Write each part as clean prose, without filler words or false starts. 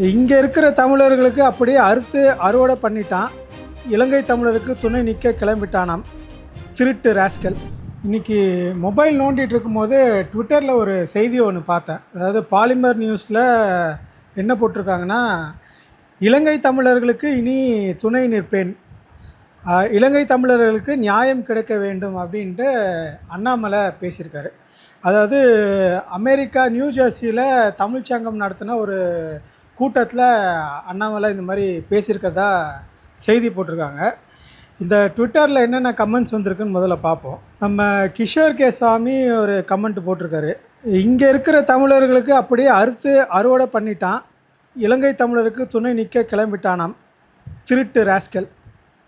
இங்கே இருக்கிற தமிழர்களுக்கு அப்படியே அறுத்து அறுவடை பண்ணிட்டான். இலங்கை தமிழருக்கு துணை நிற்க கிளம்பிட்டானாம் திருட்டு ராஸ்கல். இன்றைக்கி மொபைல் நோண்டிகிட்டு இருக்கும்போது ட்விட்டரில் ஒரு செய்தி ஒன்று பார்த்தேன். அதாவது பாலிமர் நியூஸில் என்ன போட்டிருக்காங்கன்னா, இலங்கை தமிழர்களுக்கு இனி துணை நிற்பேன், இலங்கை தமிழர்களுக்கு நியாயம் கிடைக்க வேண்டும் அப்படின்ட்டு அண்ணாமலை பேசியிருக்காரு. அதாவது அமெரிக்கா நியூ ஜெர்சியில் தமிழ் சங்கம் நடத்தின ஒரு கூட்டத்தில் அண்ணாமலை இந்த மாதிரி பேசியிருக்கிறதா செய்தி போட்டிருக்காங்க. இந்த ட்விட்டரில் என்னென்ன கமெண்ட்ஸ் வந்திருக்குன்னு முதல்ல பார்ப்போம். நம்ம கிஷோர் கே சாமி ஒரு கமெண்ட் போட்டிருக்காரு. இங்கே இருக்கிற தமிழர்களுக்கு அப்படியே அறுத்து அறுவடை பண்ணிட்டான், இலங்கை தமிழருக்கு துணை நிற்க கிளம்பிட்டானாம் திருட்டு ராஸ்கல்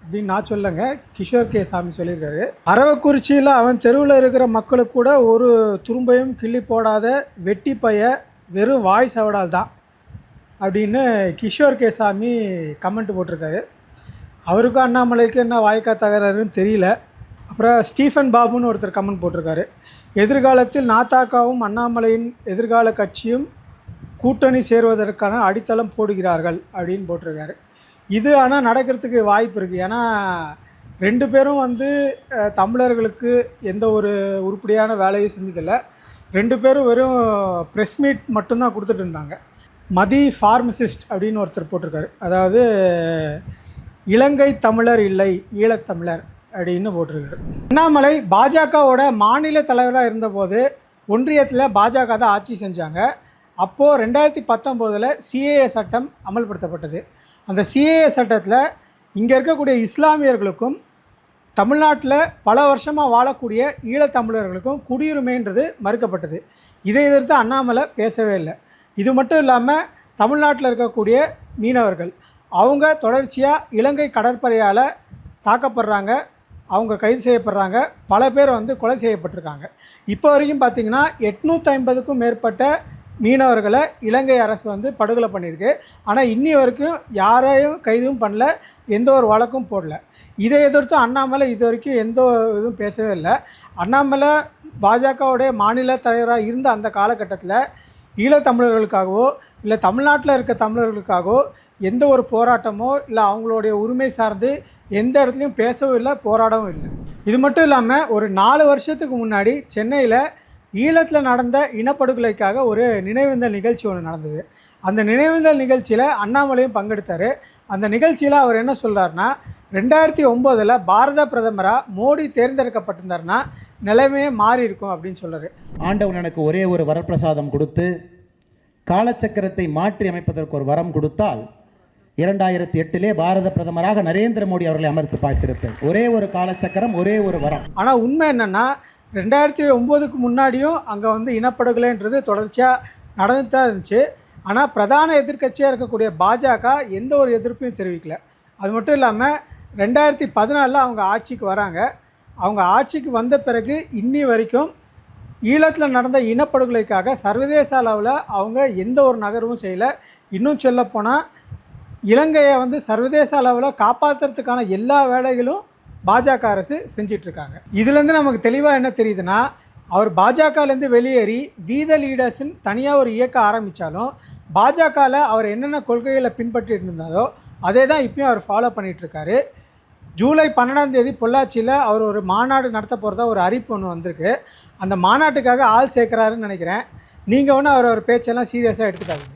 அப்படின்னு நான் சொல்லுங்க, கிஷோர் கே சாமி சொல்லியிருக்காரு. அரவக்குறிச்சியில் அவன் தெருவில் இருக்கிற மக்களுக்கு கூட ஒரு துரும்பையும் கிள்ளி போடாத வெட்டி பைய வெறும் வாய் சவடால் தான் அப்படின்னு கிஷோர் கே சாமி கமெண்ட் போட்டிருக்காரு. அவருக்கும் அண்ணாமலைக்கு என்ன வாய்க்கா தகராறுன்னு தெரியல. அப்புறம் ஸ்டீஃபன் பாபுன்னு ஒருத்தர் கமெண்ட் போட்டிருக்காரு. எதிர்காலத்தில் நாத்தாக்காவும் அண்ணாமலையின் எதிர்கால கட்சியும் கூட்டணி சேருவதற்கான அடித்தளம் போடுகிறார்கள் அப்படின்னு போட்டிருக்காரு. இது ஆனால் நடக்கிறதுக்கு வாய்ப்பு இருக்குது. ஏன்னா ரெண்டு பேரும் தமிழர்களுக்கு எந்த ஒரு உருப்படியான வேலையும் செஞ்சதில்லை. ரெண்டு பேரும் வெறும் ப்ரெஸ் மீட் மட்டும்தான் கொடுத்துட்டு இருந்தாங்க. மதி ஃபார்மசிஸ்ட் அப்படின்னு ஒருத்தர் போட்டிருக்காரு. அதாவது இலங்கை தமிழர் இல்லை ஈழத்தமிழர் அப்படின்னு போட்டிருக்காரு. அண்ணாமலை பாஜகவோட மாநில தலைவராக இருந்தபோது ஒன்றியத்தில் பாஜக தான் ஆட்சி செஞ்சாங்க. அப்போது 2019 சிஏஏ சட்டம் அமல்படுத்தப்பட்டது. அந்த சிஏஏ சட்டத்தில் இங்கே இருக்கக்கூடிய இஸ்லாமியர்களுக்கும் தமிழ்நாட்டில் பல வருஷமாக வாழக்கூடிய ஈழத்தமிழர்களுக்கும் குடியுரிமைன்றது மறுக்கப்பட்டது. இதை எதிர்த்து அண்ணாமலை பேசவே இல்லை. இது மட்டும் இல்லாமல் தமிழ்நாட்டில் இருக்கக்கூடிய மீனவர்கள் அவங்க தொடர்ச்சியாக இலங்கை கடற்படையால் தாக்கப்படுறாங்க, அவங்க கைது செய்யப்படுறாங்க, பல பேர் கொலை செய்யப்பட்டிருக்காங்க. இப்போ வரைக்கும் பார்த்திங்கன்னா 850க்கும் மேற்பட்ட மீனவர்களை இலங்கை அரசு படுகொலை பண்ணியிருக்கு. ஆனால் இன்னி வரைக்கும் யாரையும் கைதும் பண்ணல, எந்த ஒரு வழக்கும் போடல. இதை எதிர்த்து அண்ணாமலை இது வரைக்கும் எந்த இதுவும் பேசவே இல்லை. அண்ணாமலை பாஜகவுடைய மாநில தலைவராக இருந்த அந்த காலகட்டத்தில் ஈழத்தமிழர்களுக்காகவோ இல்லை தமிழ்நாட்டில் இருக்க தமிழர்களுக்காகவோ எந்த ஒரு போராட்டமோ இல்லை அவங்களுடைய உரிமை சார்ந்து எந்த இடத்துலையும் பேசவும் இல்லை, போராடவும் இல்லை. இது மட்டும் இல்லாமல் ஒரு 4 வருஷத்துக்கு முன்னாடி சென்னையில் ஈழத்தில் நடந்த இனப்படுகொலைக்காக ஒரு நினைவேந்தல் நிகழ்ச்சி ஒன்று நடந்தது. அந்த நினைவேந்தல் நிகழ்ச்சியில் அண்ணாமலையும் பங்கெடுத்தார். அந்த நிகழ்ச்சியில் அவர் என்ன சொல்கிறாருன்னா, 2009 பாரத பிரதமராக மோடி தேர்ந்தெடுக்கப்பட்டிருந்தாருன்னா நிலைமையே மாறி இருக்கும் அப்படின்னு சொல்கிறார். ஆண்டவன் எனக்கு ஒரே ஒரு வரப்பிரசாதம் கொடுத்து காலச்சக்கரத்தை மாற்றி அமைப்பதற்கு ஒரு வரம் கொடுத்தால் 2008 பாரத பிரதமராக நரேந்திர மோடி அவர்களை அமர்த்து பார்த்திருப்பேன். ஒரே ஒரு காலச்சக்கரம், ஒரே ஒரு வரம். ஆனால் உண்மை என்னென்னா 2009க்கு முன்னாடியும் அங்கே இனப்படுகொலைன்றது தொடர்ச்சியாக நடந்துட்டு தான் இருந்துச்சு. ஆனால் பிரதான எதிர்க்கட்சியாக இருக்கக்கூடிய பாஜக எந்த ஒரு எதிர்ப்பையும் தெரிவிக்கல. அது மட்டும் இல்லாமல் 2014 அவங்க ஆட்சிக்கு வராங்க. அவங்க ஆட்சிக்கு வந்த பிறகு இன்னி வரைக்கும் ஈழத்தில் நடந்த இனப்படுகொலைக்காக சர்வதேச அளவில் அவங்க எந்த ஒரு நகர்வும் செய்யலை. இன்னும் சொல்லப்போனால் இலங்கையை சர்வதேச அளவில் காப்பாற்றுறதுக்கான எல்லா வேலைகளும் பாஜக அரசு செஞ்சிட்ருக்காங்க. இதுலேருந்து நமக்கு தெளிவாக என்ன தெரியுதுன்னா, அவர் பாஜகலேருந்து வெளியேறி வீத லீடர்ஸ்ன்னு தனியாக ஒரு இயக்கம் ஆரம்பித்தாலும் பாஜகவில் அவர் என்னென்ன கொள்கைகளை பின்பற்றிட்டு இருந்தாரோ அதே தான் இப்பயும் அவர் ஃபாலோ பண்ணிகிட்ருக்காரு. ஜூலை 12 பொள்ளாச்சியில் அவர் ஒரு மாநாடு நடத்த போகிறதா ஒரு அறிவிப்பு ஒன்று வந்திருக்கு. அந்த மாநாட்டுக்காக ஆள் சேர்க்குறாருன்னு நினைக்கிறேன். நீங்கள் அவர் பேச்செல்லாம் சீரியஸாக எடுத்துக்காதீங்க.